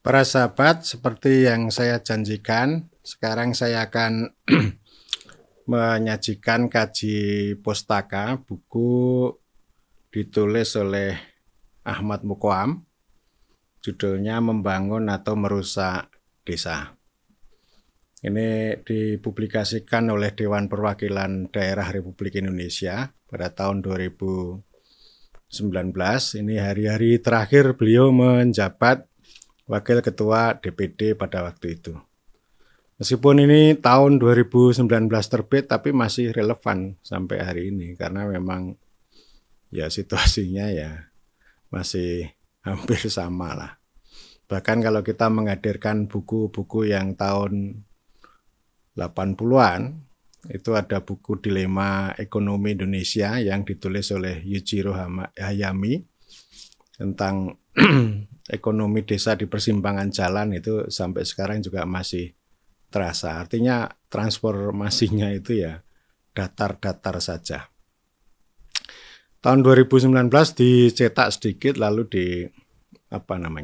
Para sahabat, seperti yang saya janjikan, sekarang saya akan menyajikan kaji pustaka buku ditulis oleh Ahmad Muqoam, judulnya Membangun atau Merusak Desa. Ini dipublikasikan oleh Dewan Perwakilan Daerah Republik Indonesia pada tahun 2019. Ini hari-hari terakhir beliau menjabat Wakil Ketua DPD pada waktu itu. Meskipun ini tahun 2019 terbit, tapi masih relevan sampai hari ini karena memang ya situasinya ya masih hampir sama lah. Bahkan kalau kita menghadirkan buku-buku yang tahun 80-an, itu ada buku Dilema Ekonomi Indonesia yang ditulis oleh Yujiro Hayami tentang ekonomi desa di persimpangan jalan, itu sampai sekarang juga masih terasa. Artinya transformasinya itu ya datar-datar saja. Tahun 2019 dicetak sedikit, lalu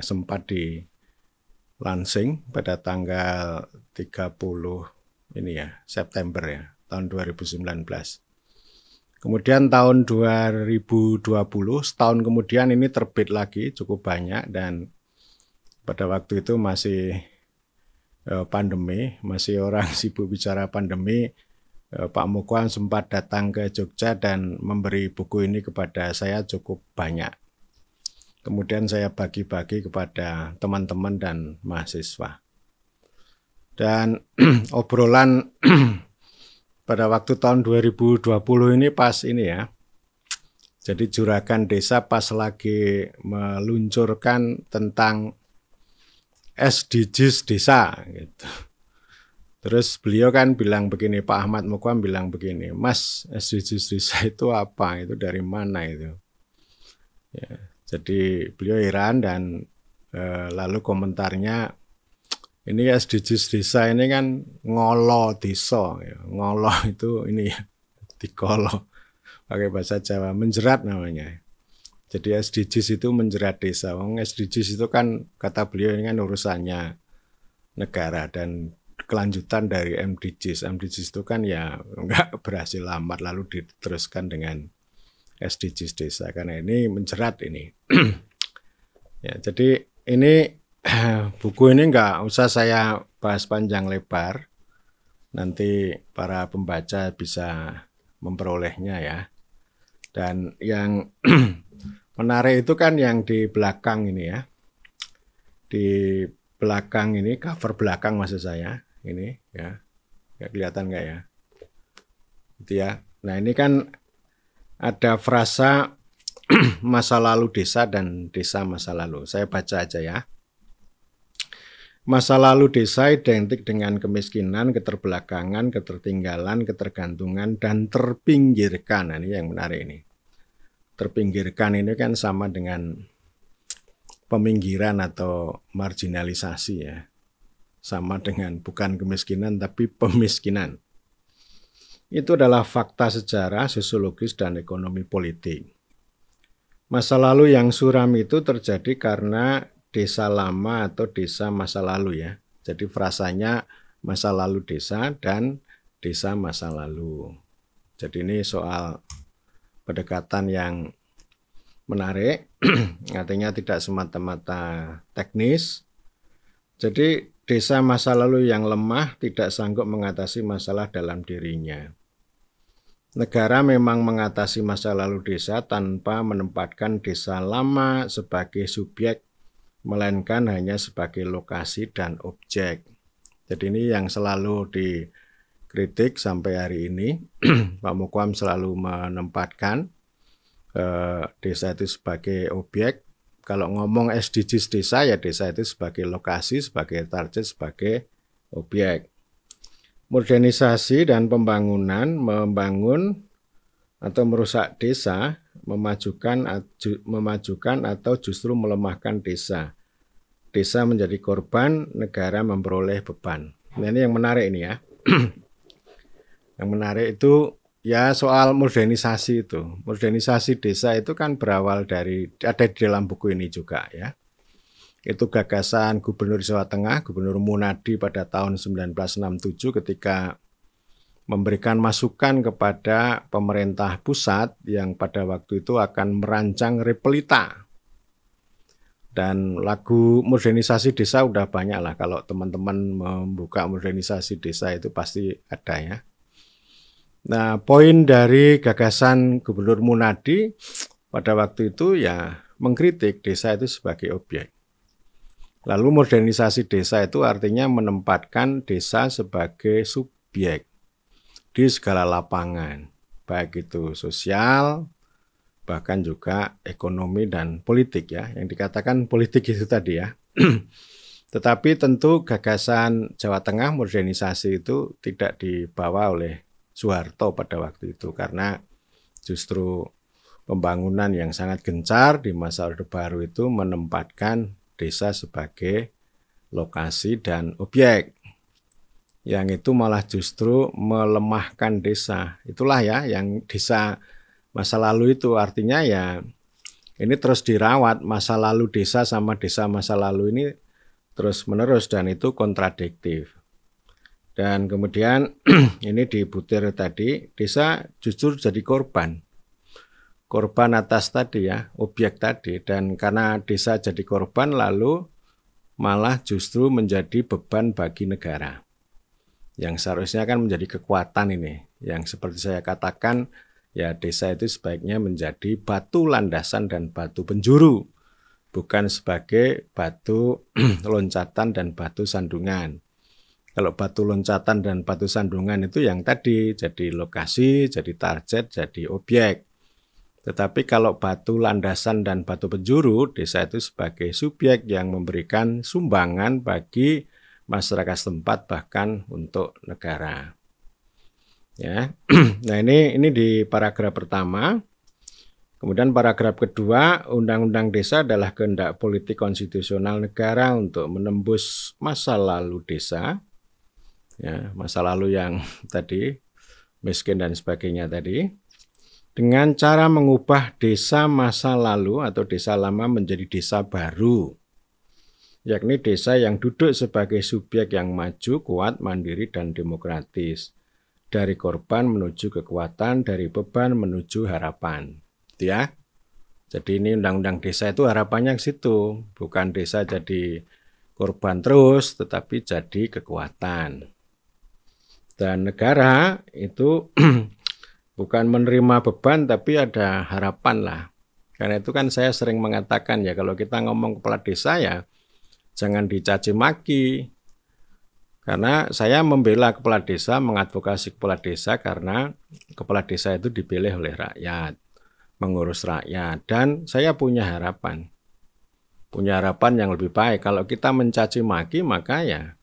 sempat di launching pada tanggal 30 September tahun 2019. Kemudian tahun 2020, setahun kemudian ini terbit lagi cukup banyak, dan pada waktu itu masih pandemi, masih orang sibuk bicara pandemi. Pak Muqoam sempat datang ke Jogja dan memberi buku ini kepada saya cukup banyak. Kemudian saya bagi-bagi kepada teman-teman dan mahasiswa. Dan obrolan pada waktu tahun 2020 ini pas ini ya. Jadi Juragan Desa pas lagi meluncurkan tentang SDGs desa gitu. Terus beliau kan bilang begini, Pak Ahmad Muqoam bilang begini, Mas, SDGs desa itu apa? Itu dari mana itu? Ya, jadi beliau heran dan lalu komentarnya, ini SDGs desa ini kan ngolo desa, ya. Ngolo itu ini ya, dikolo, pakai bahasa Jawa, menjerat namanya. Jadi SDGs itu menjerat desa. SDGs itu kan kata beliau ini kan urusannya negara dan kelanjutan dari MDGs. MDGs itu kan ya nggak berhasil amat, lalu diteruskan dengan SDGs desa karena ini menjerat ini. Ya, jadi ini buku ini nggak usah saya bahas panjang lebar, nanti para pembaca bisa memperolehnya ya. Dan yang menarik itu kan yang di belakang ini ya, di belakang ini, cover belakang maksud saya, ini ya, nggak kelihatan nggak ya, itu ya. Nah ini kan ada frasa masa lalu desa dan desa masa lalu. Saya baca aja ya. Masa lalu desa identik dengan kemiskinan, keterbelakangan, ketertinggalan, ketergantungan, dan terpinggirkan. Nah, ini yang menarik ini. Terpinggirkan ini kan sama dengan peminggiran atau marginalisasi ya. Sama dengan bukan kemiskinan tapi pemiskinan. Itu adalah fakta sejarah, sosiologis, dan ekonomi politik. Masa lalu yang suram itu terjadi karena desa lama atau desa masa lalu ya. Jadi frasanya masa lalu desa dan desa masa lalu. Jadi ini soal pendekatan yang menarik, artinya tidak semata-mata teknis. Jadi desa masa lalu yang lemah tidak sanggup mengatasi masalah dalam dirinya. Negara memang mengatasi masa lalu desa tanpa menempatkan desa lama sebagai subjek, melainkan hanya sebagai lokasi dan objek. Jadi ini yang selalu dikritik sampai hari ini. Pak Muqoam selalu menempatkan desa itu sebagai objek. Kalau ngomong SDGs desa, ya desa itu sebagai lokasi, sebagai target, sebagai objek. Modernisasi dan pembangunan, membangun atau merusak desa, memajukan atau justru melemahkan desa. Desa menjadi korban, negara memperoleh beban. Nah, ini yang menarik ini ya. Yang menarik itu ya soal modernisasi itu. Modernisasi desa itu kan berawal dari, ada di dalam buku ini juga ya. Itu gagasan Gubernur Jawa Tengah, Gubernur Munadi pada tahun 1967 ketika memberikan masukan kepada pemerintah pusat yang pada waktu itu akan merancang Repelita. Dan lagu modernisasi desa udah banyak lah, kalau teman-teman membuka modernisasi desa itu pasti ada ya. Nah, poin dari gagasan Gubernur Munadi pada waktu itu ya mengkritik desa itu sebagai objek. Lalu modernisasi desa itu artinya menempatkan desa sebagai subjek di segala lapangan, baik itu sosial, bahkan juga ekonomi dan politik ya. Yang dikatakan politik itu tadi ya. Tetapi tentu gagasan Jawa Tengah modernisasi itu tidak dibawa oleh Soeharto pada waktu itu, karena justru pembangunan yang sangat gencar di masa Orde Baru itu menempatkan desa sebagai lokasi dan objek, yang itu malah justru melemahkan desa. Itulah ya yang desa masa lalu itu, artinya ya ini terus dirawat, masa lalu desa sama desa masa lalu ini terus menerus dan itu kontradiktif. Dan kemudian ini di butir tadi, desa justru jadi korban atas tadi ya, objek tadi. Dan karena desa jadi korban lalu malah justru menjadi beban bagi negara. Yang seharusnya kan menjadi kekuatan ini. Yang seperti saya katakan, ya desa itu sebaiknya menjadi batu landasan dan batu penjuru. Bukan sebagai batu loncatan dan batu sandungan. Kalau batu loncatan dan batu sandungan itu yang tadi, jadi lokasi, jadi target, jadi objek. Tetapi kalau batu landasan dan batu penjuru, desa itu sebagai subjek yang memberikan sumbangan bagi masyarakat setempat bahkan untuk negara. Ya. Nah ini di paragraf pertama. Kemudian paragraf kedua, Undang-Undang Desa adalah kehendak politik konstitusional negara untuk menembus masa lalu desa. Ya, masa lalu yang tadi miskin dan sebagainya tadi, dengan cara mengubah desa masa lalu atau desa lama menjadi desa baru, yakni desa yang duduk sebagai subjek yang maju, kuat, mandiri, dan demokratis, dari korban menuju kekuatan, dari beban menuju harapan. Ya, jadi ini undang-undang desa itu harapannya ke situ, bukan desa jadi korban terus, tetapi jadi kekuatan. Dan negara itu bukan menerima beban, tapi ada harapan lah. Karena itu kan saya sering mengatakan ya, kalau kita ngomong kepala desa ya, jangan dicaci maki. Karena saya membela kepala desa, mengadvokasi kepala desa karena kepala desa itu dipilih oleh rakyat, mengurus rakyat. Dan saya punya harapan yang lebih baik. Kalau kita mencaci maki, maka ya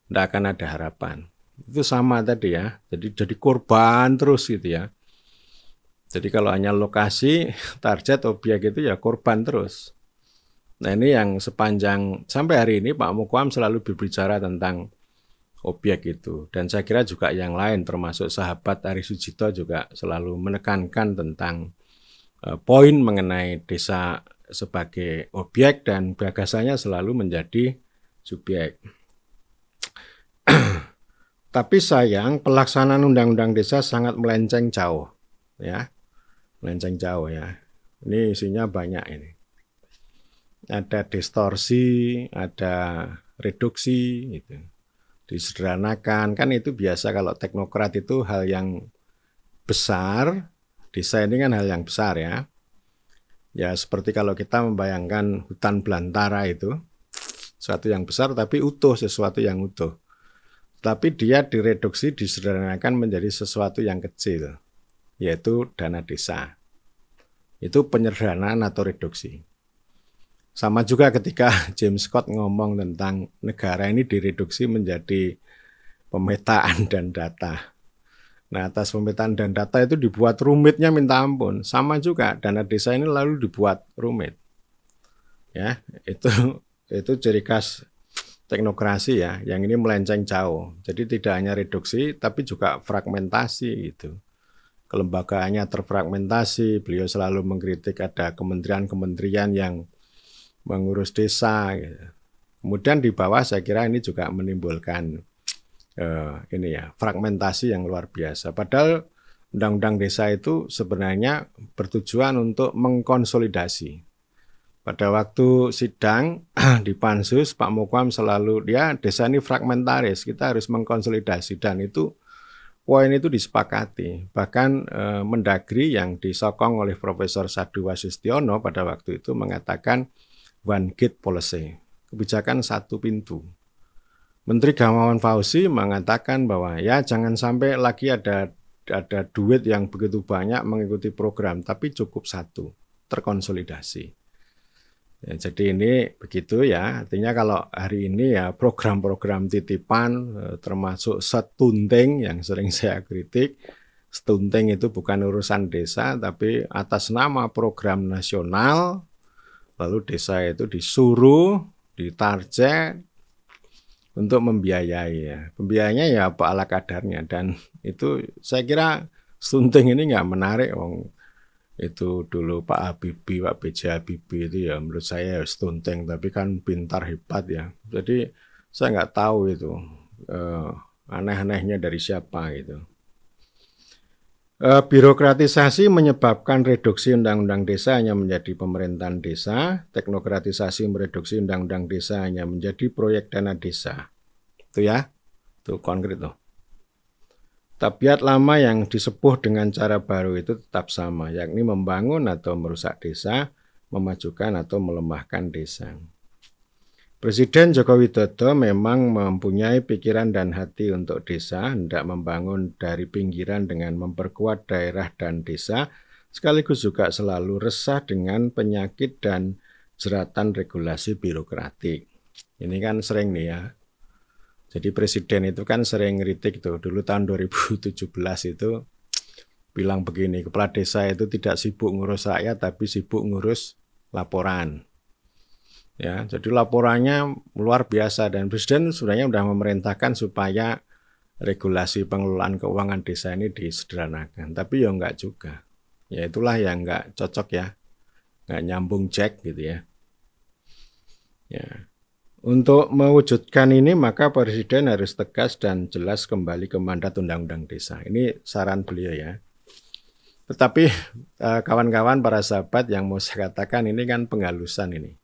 tidak akan ada harapan. Itu sama tadi ya, jadi korban terus gitu ya. Jadi kalau hanya lokasi, target, objek itu ya korban terus. Nah ini yang sepanjang sampai hari ini Pak Mukwam selalu berbicara tentang objek itu. Dan saya kira juga yang lain termasuk sahabat Ari Sujito juga selalu menekankan tentang poin mengenai desa sebagai objek dan gagasannya selalu menjadi subjek. Tapi sayang pelaksanaan undang-undang desa sangat melenceng jauh, ya, melenceng jauh ya. Ini isinya banyak ini. Ada distorsi, ada reduksi, gitu. Disederhanakan, kan itu biasa kalau teknokrat itu hal yang besar. Desa ini kan hal yang besar ya. Ya seperti kalau kita membayangkan hutan belantara itu, sesuatu yang besar tapi utuh, sesuatu yang utuh. Tapi dia direduksi, disederhanakan menjadi sesuatu yang kecil, yaitu dana desa. Itu penyederhanaan atau reduksi. Sama juga ketika James Scott ngomong tentang negara ini direduksi menjadi pemetaan dan data. Nah, atas pemetaan dan data itu dibuat rumitnya minta ampun. Sama juga dana desa ini lalu dibuat rumit. Ya, itu ciri khas teknokrasi ya, yang ini melenceng jauh. Jadi tidak hanya reduksi, tapi juga fragmentasi gitu. Kelembagaannya terfragmentasi, beliau selalu mengkritik ada kementerian-kementerian yang mengurus desa. Gitu. Kemudian di bawah saya kira ini juga menimbulkan ini ya fragmentasi yang luar biasa. Padahal Undang-Undang Desa itu sebenarnya bertujuan untuk mengkonsolidasi. Pada waktu sidang di Pansus, Pak Mukwam selalu, desa ini fragmentaris, kita harus mengkonsolidasi. Dan itu, poin itu disepakati. Bahkan Mendagri yang disokong oleh Profesor Sadu Wasustiono pada waktu itu mengatakan one gate policy, kebijakan satu pintu. Menteri Gamawan Fauzi mengatakan bahwa ya jangan sampai lagi ada duit yang begitu banyak mengikuti program, tapi cukup satu, terkonsolidasi. Ya, jadi ini begitu ya, artinya kalau hari ini ya program-program titipan termasuk stunting yang sering saya kritik, stunting itu bukan urusan desa tapi atas nama program nasional, lalu desa itu disuruh, ditarget untuk membiayai ya. Pembiayanya ya apa ala kadarnya, dan itu saya kira stunting ini nggak menarik. Itu dulu Pak Habibie, Pak B.J. Habibie itu ya menurut saya stunting, tapi kan pintar hebat ya. Jadi saya nggak tahu itu aneh-anehnya dari siapa gitu. Birokratisasi menyebabkan reduksi undang-undang desa hanya menjadi pemerintahan desa, teknokratisasi mereduksi undang-undang desa hanya menjadi proyek dana desa. Itu ya, itu konkret tuh. Tabiat lama yang disepuh dengan cara baru itu tetap sama, yakni membangun atau merusak desa, memajukan atau melemahkan desa. Presiden Joko Widodo memang mempunyai pikiran dan hati untuk desa, hendak membangun dari pinggiran dengan memperkuat daerah dan desa, sekaligus juga selalu resah dengan penyakit dan jeratan regulasi birokratik. Ini kan sering nih ya. Jadi presiden itu kan sering kritik tuh, dulu tahun 2017 itu bilang begini, kepala desa itu tidak sibuk ngurus rakyat tapi sibuk ngurus laporan. Ya, jadi laporannya luar biasa dan presiden sebenarnya sudah memerintahkan supaya regulasi pengelolaan keuangan desa ini disederhanakan, tapi ya enggak juga. Ya itulah yang enggak cocok ya, enggak nyambung cek gitu ya. Ya. Untuk mewujudkan ini maka presiden harus tegas dan jelas kembali ke mandat undang-undang desa. Ini saran beliau ya. Tetapi kawan-kawan para sahabat yang mau saya katakan ini kan penghalusan ini.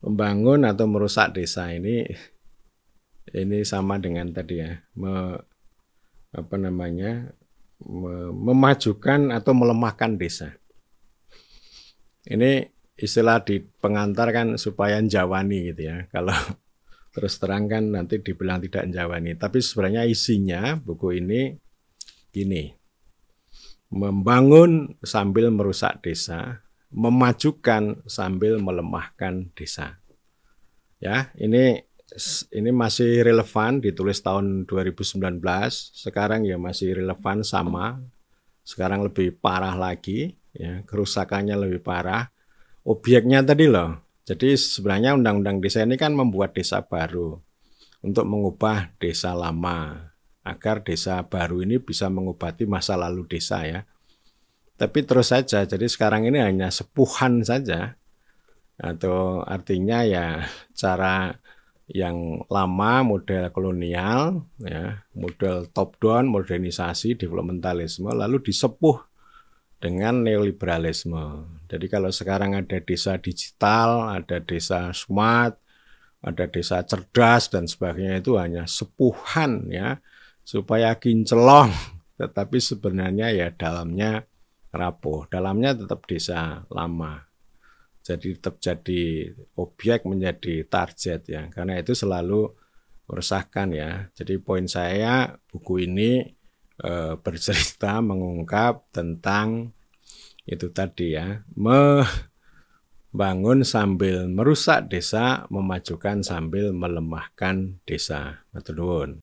Membangun atau merusak desa ini sama dengan tadi ya, memajukan atau melemahkan desa. Ini istilah di pengantar kan supaya njawani gitu ya. Kalau terus terang kan nanti dibilang tidak njawani. Tapi sebenarnya isinya buku ini gini. Membangun sambil merusak desa, memajukan sambil melemahkan desa. Ya, ini masih relevan, ditulis tahun 2019. Sekarang ya masih relevan sama. Sekarang lebih parah lagi, ya, kerusakannya lebih parah. Objeknya tadi loh, jadi sebenarnya undang-undang desa ini kan membuat desa baru untuk mengubah desa lama, agar desa baru ini bisa mengobati masa lalu desa ya. Tapi terus saja, jadi sekarang ini hanya sepuhan saja, atau artinya ya cara yang lama model kolonial, ya, model top down, modernisasi, developmentalisme, lalu disepuh dengan neoliberalisme. Jadi kalau sekarang ada desa digital, ada desa smart, ada desa cerdas dan sebagainya, itu hanya sepuhan ya, supaya kinclong, tetapi sebenarnya ya dalamnya rapuh, dalamnya tetap desa lama. Jadi tetap jadi objek, menjadi target ya, karena itu selalu meresahkan ya. Jadi poin saya, buku ini bercerita mengungkap tentang itu tadi ya, membangun sambil merusak desa, memajukan sambil melemahkan desa. Matur nuwun.